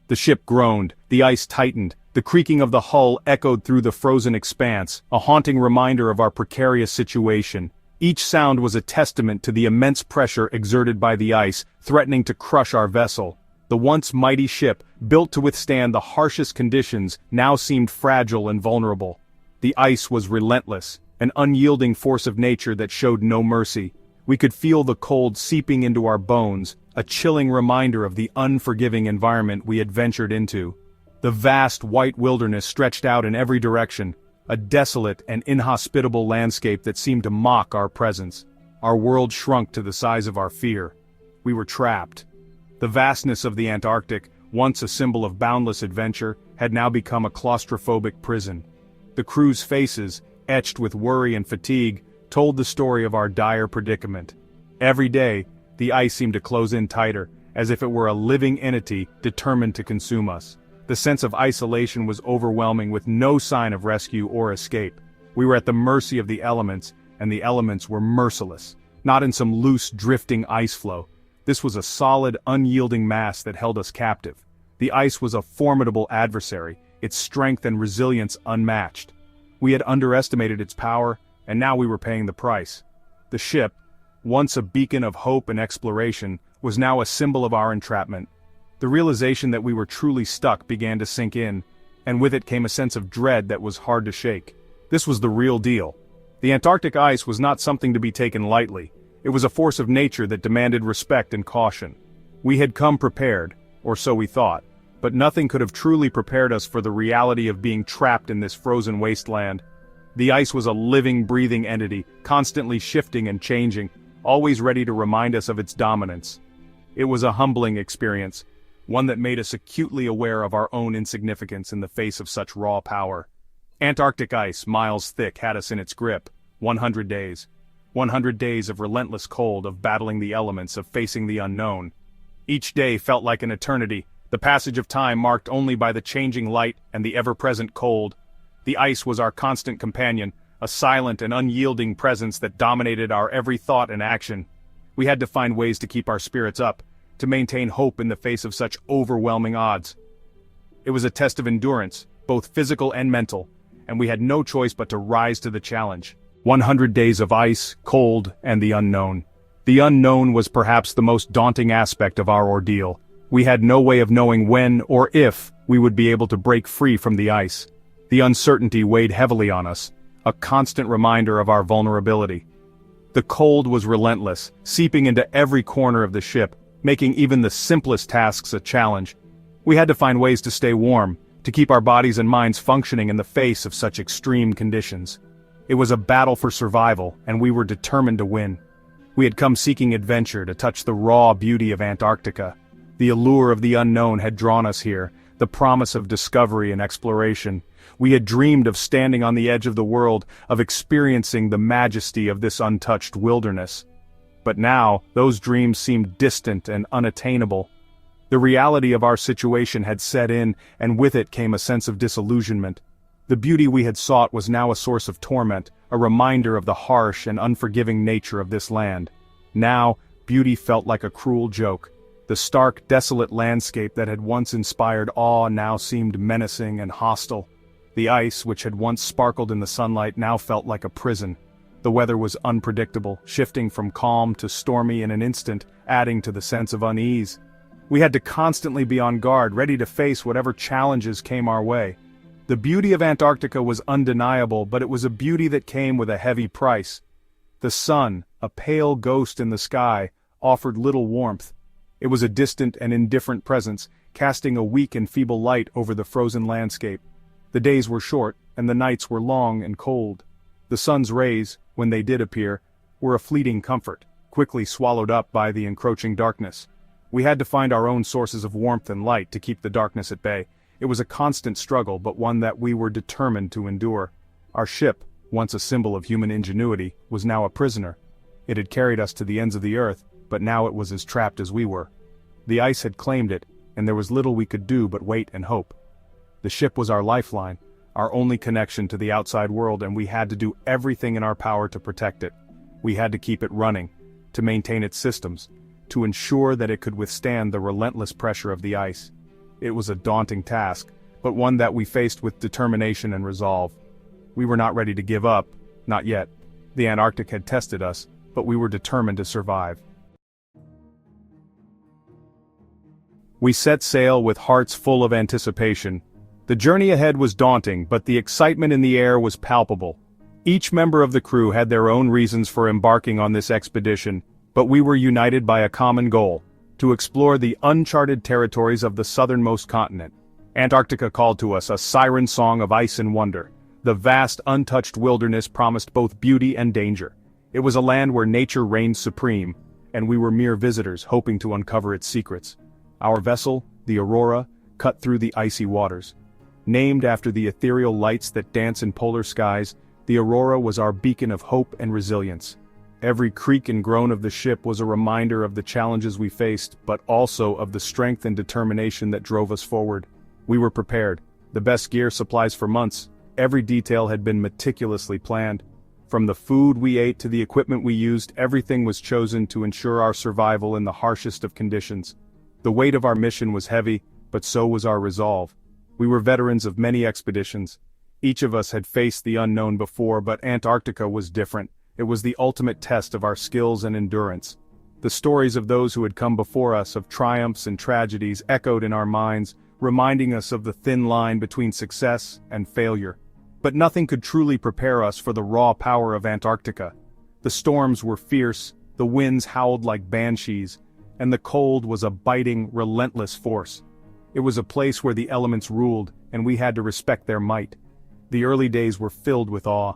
The ship groaned, the ice tightened, the creaking of the hull echoed through the frozen expanse, a haunting reminder of our precarious situation. Each sound was a testament to the immense pressure exerted by the ice, threatening to crush our vessel. The once mighty ship, built to withstand the harshest conditions, now seemed fragile and vulnerable. The ice was relentless, an unyielding force of nature that showed no mercy. We could feel the cold seeping into our bones, a chilling reminder of the unforgiving environment we had ventured into. The vast white wilderness stretched out in every direction, a desolate and inhospitable landscape that seemed to mock our presence. Our world shrunk to the size of our fear. We were trapped. The vastness of the Antarctic, once a symbol of boundless adventure, had now become a claustrophobic prison. The crew's faces, etched with worry and fatigue, told the story of our dire predicament. Every day, the ice seemed to close in tighter, as if it were a living entity determined to consume us. The sense of isolation was overwhelming, with no sign of rescue or escape. We were at the mercy of the elements, and the elements were merciless, not in some loose, drifting ice floe. This was a solid, unyielding mass that held us captive. The ice was a formidable adversary, its strength and resilience unmatched. We had underestimated its power, and now we were paying the price. The ship, once a beacon of hope and exploration, was now a symbol of our entrapment. The realization that we were truly stuck began to sink in, and with it came a sense of dread that was hard to shake. This was the real deal. The Antarctic ice was not something to be taken lightly. It was a force of nature that demanded respect and caution. We had come prepared, or so we thought, but nothing could have truly prepared us for the reality of being trapped in this frozen wasteland. The ice was a living, breathing entity, constantly shifting and changing, always ready to remind us of its dominance. It was a humbling experience, one that made us acutely aware of our own insignificance in the face of such raw power. Antarctic ice, miles thick, had us in its grip. 100 days. 100 days of relentless cold, of battling the elements, of facing the unknown. Each day felt like an eternity, the passage of time marked only by the changing light and the ever-present cold. The ice was our constant companion, a silent and unyielding presence that dominated our every thought and action. We had to find ways to keep our spirits up, to maintain hope in the face of such overwhelming odds. It was a test of endurance, both physical and mental, and we had no choice but to rise to the challenge. 100 days of ice, cold, and the unknown. The unknown was perhaps the most daunting aspect of our ordeal. We had no way of knowing when or if we would be able to break free from the ice. The uncertainty weighed heavily on us, a constant reminder of our vulnerability. The cold was relentless, seeping into every corner of the ship, making even the simplest tasks a challenge. We had to find ways to stay warm, to keep our bodies and minds functioning in the face of such extreme conditions. It was a battle for survival, and we were determined to win. We had come seeking adventure, to touch the raw beauty of Antarctica. The allure of the unknown had drawn us here, the promise of discovery and exploration. We had dreamed of standing on the edge of the world, of experiencing the majesty of this untouched wilderness. But now, those dreams seemed distant and unattainable. The reality of our situation had set in, and with it came a sense of disillusionment. The beauty we had sought was now a source of torment, a reminder of the harsh and unforgiving nature of this land. Now, beauty felt like a cruel joke. The stark, desolate landscape that had once inspired awe now seemed menacing and hostile. The ice, which had once sparkled in the sunlight, now felt like a prison. The weather was unpredictable, shifting from calm to stormy in an instant, adding to the sense of unease. We had to constantly be on guard, ready to face whatever challenges came our way. The beauty of Antarctica was undeniable, but it was a beauty that came with a heavy price. The sun, a pale ghost in the sky, offered little warmth. It was a distant and indifferent presence, casting a weak and feeble light over the frozen landscape. The days were short, and the nights were long and cold. The sun's rays, when they did appear, were a fleeting comfort, quickly swallowed up by the encroaching darkness. We had to find our own sources of warmth and light to keep the darkness at bay. It was a constant struggle, but one that we were determined to endure. Our ship, once a symbol of human ingenuity, was now a prisoner. It had carried us to the ends of the earth, but now it was as trapped as we were. The ice had claimed it, and there was little we could do but wait and hope. The ship was our lifeline, our only connection to the outside world, and we had to do everything in our power to protect it. We had to keep it running, to maintain its systems, to ensure that it could withstand the relentless pressure of the ice. It was a daunting task, but one that we faced with determination and resolve. We were not ready to give up, not yet. The Antarctic had tested us, but we were determined to survive. We set sail with hearts full of anticipation. The journey ahead was daunting, but the excitement in the air was palpable. Each member of the crew had their own reasons for embarking on this expedition, but we were united by a common goal: to explore the uncharted territories of the southernmost continent. Antarctica called to us, a siren song of ice and wonder. The vast, untouched wilderness promised both beauty and danger. It was a land where nature reigned supreme, and we were mere visitors hoping to uncover its secrets. Our vessel, the Aurora, cut through the icy waters. Named after the ethereal lights that dance in polar skies, the Aurora was our beacon of hope and resilience. Every creak and groan of the ship was a reminder of the challenges we faced, but also of the strength and determination that drove us forward. We were prepared. The best gear, supplies for months. Every detail had been meticulously planned. From the food we ate to the equipment we used, everything was chosen to ensure our survival in the harshest of conditions. The weight of our mission was heavy, but so was our resolve. We were veterans of many expeditions. Each of us had faced the unknown before, but Antarctica was different. It was the ultimate test of our skills and endurance. The stories of those who had come before us, of triumphs and tragedies, echoed in our minds, reminding us of the thin line between success and failure. But nothing could truly prepare us for the raw power of Antarctica. The storms were fierce, the winds howled like banshees, and the cold was a biting, relentless force. It was a place where the elements ruled, and we had to respect their might. The early days were filled with awe.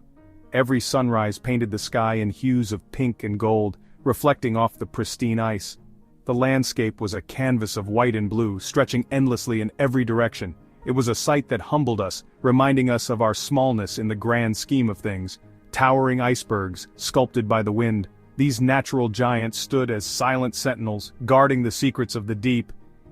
Every sunrise painted the sky in hues of pink and gold, reflecting off the pristine ice. The landscape was a canvas of white and blue, stretching endlessly in every direction. It was a sight that humbled us, reminding us of our smallness in the grand scheme of things. Towering icebergs, sculpted by the wind, these natural giants stood as silent sentinels, guarding the secrets of the deep.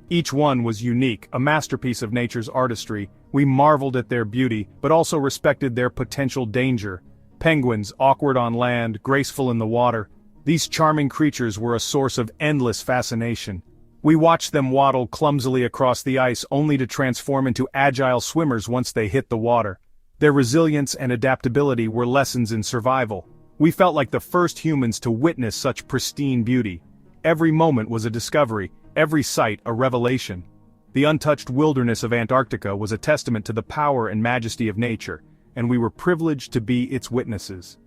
Each one was unique, a masterpiece of nature's artistry. We marveled at their beauty, but also respected their potential danger. Penguins, awkward on land, graceful in the water. These charming creatures were a source of endless fascination. We watched them waddle clumsily across the ice only to transform into agile swimmers once they hit the water. Their resilience and adaptability were lessons in survival. We felt like the first humans to witness such pristine beauty. Every moment was a discovery, every sight a revelation. The untouched wilderness of Antarctica was a testament to the power and majesty of nature, and we were privileged to be its witnesses.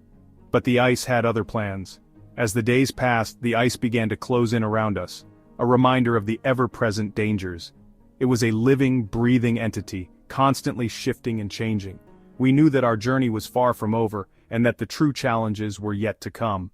But the ice had other plans. As the days passed, the ice began to close in around us, a reminder of the ever-present dangers. It was a living, breathing entity, constantly shifting and changing. We knew that our journey was far from over, and that the true challenges were yet to come.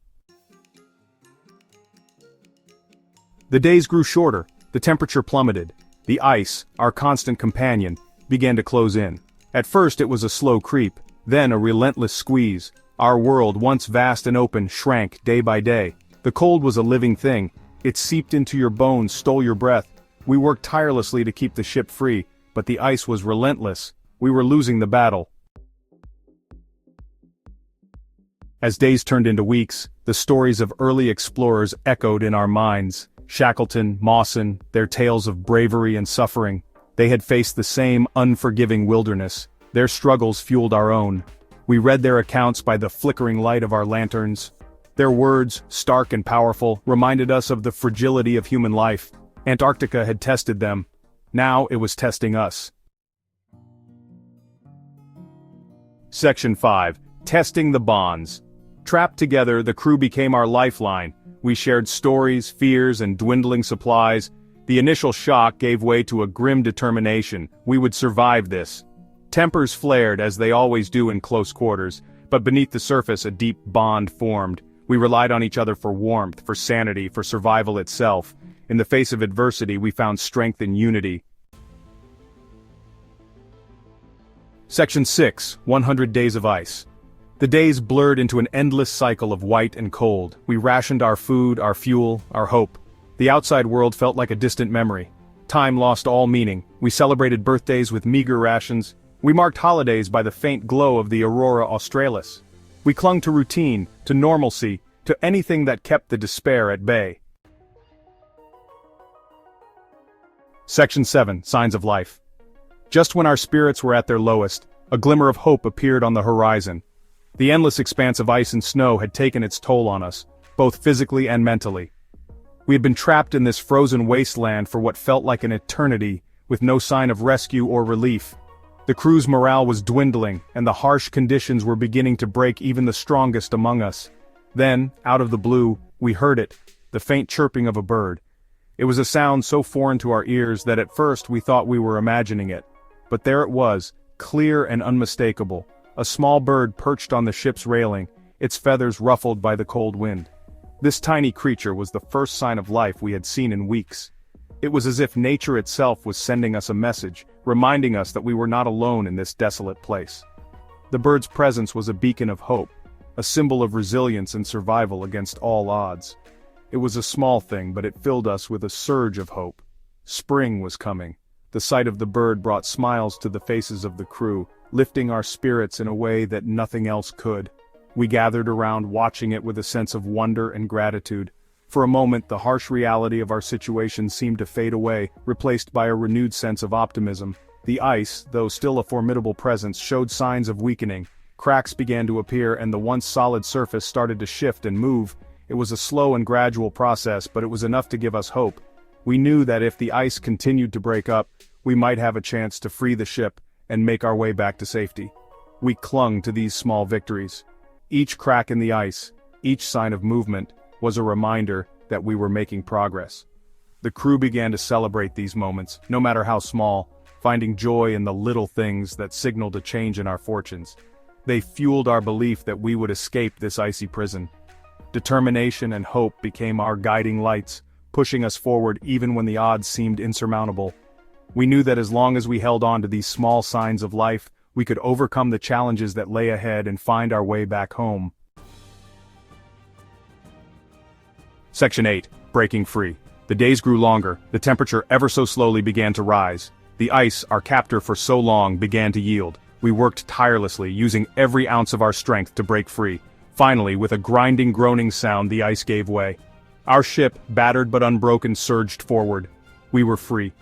The days grew shorter, the temperature plummeted. The ice, our constant companion, began to close in. At first it was a slow creep, then a relentless squeeze. Our world, once vast and open, shrank day by day. The cold was a living thing. It seeped into your bones, stole your breath. We worked tirelessly to keep the ship free, but the ice was relentless. We were losing the battle. As days turned into weeks, the stories of early explorers echoed in our minds. Shackleton, Mawson, their tales of bravery and suffering. They had faced the same unforgiving wilderness. Their struggles fueled our own. We read their accounts by the flickering light of our lanterns. Their words, stark and powerful, reminded us of the fragility of human life. Antarctica had tested them. Now it was testing us. Section 5. Testing the bonds. Trapped together, the crew became our lifeline. We shared stories, fears, and dwindling supplies. The initial shock gave way to a grim determination. We would survive this. Tempers flared, as they always do in close quarters, but beneath the surface a deep bond formed. We relied on each other for warmth, for sanity, for survival itself. In the face of adversity, we found strength in unity. Section 6. 100 Days of Ice. The days blurred into an endless cycle of white and cold. We rationed our food, our fuel, our hope. The outside world felt like a distant memory. Time lost all meaning. We celebrated birthdays with meager rations. We marked holidays by the faint glow of the Aurora Australis. We clung to routine, to normalcy, to anything that kept the despair at bay. Section 7, Signs of Life. Just when our spirits were at their lowest, a glimmer of hope appeared on the horizon. The endless expanse of ice and snow had taken its toll on us, both physically and mentally. We had been trapped in this frozen wasteland for what felt like an eternity, with no sign of rescue or relief. The crew's morale was dwindling, and the harsh conditions were beginning to break even the strongest among us. Then, out of the blue, we heard it, the faint chirping of a bird. It was a sound so foreign to our ears that at first we thought we were imagining it. But there it was, clear and unmistakable, a small bird perched on the ship's railing, its feathers ruffled by the cold wind. This tiny creature was the first sign of life we had seen in weeks. It was as if nature itself was sending us a message, reminding us that we were not alone in this desolate place. The bird's presence was a beacon of hope, a symbol of resilience and survival against all odds. It was a small thing, but it filled us with a surge of hope. Spring was coming. The sight of the bird brought smiles to the faces of the crew, lifting our spirits in a way that nothing else could. We gathered around watching it with a sense of wonder and gratitude. For a moment, the harsh reality of our situation seemed to fade away, replaced by a renewed sense of optimism. The ice, though still a formidable presence, showed signs of weakening. Cracks began to appear and the once solid surface started to shift and move. It was a slow and gradual process, but it was enough to give us hope. We knew that if the ice continued to break up, we might have a chance to free the ship and make our way back to safety. We clung to these small victories. Each crack in the ice, each sign of movement, was a reminder that we were making progress. The crew began to celebrate these moments, no matter how small, finding joy in the little things that signaled a change in our fortunes. They fueled our belief that we would escape this icy prison. Determination and hope became our guiding lights, pushing us forward even when the odds seemed insurmountable. We knew that as long as we held on to these small signs of life, we could overcome the challenges that lay ahead and find our way back home. Section 8, Breaking Free. The days grew longer, the temperature ever so slowly began to rise. The ice, our captor for so long, began to yield. We worked tirelessly, using every ounce of our strength to break free. Finally, with a grinding, groaning sound, the ice gave way. Our ship, battered but unbroken, surged forward. We were free.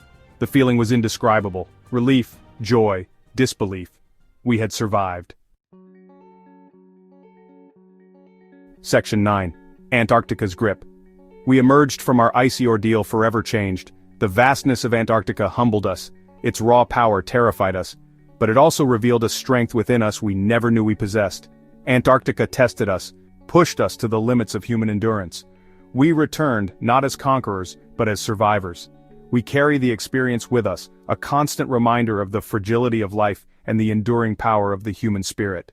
The feeling was indescribable. Relief, joy, disbelief. We had survived. Section 9. Antarctica's Grip. We emerged from our icy ordeal forever changed. The vastness of Antarctica humbled us. Its raw power terrified us. But it also revealed a strength within us we never knew we possessed. Antarctica tested us, pushed us to the limits of human endurance. We returned, not as conquerors, but as survivors. We carry the experience with us, a constant reminder of the fragility of life and the enduring power of the human spirit.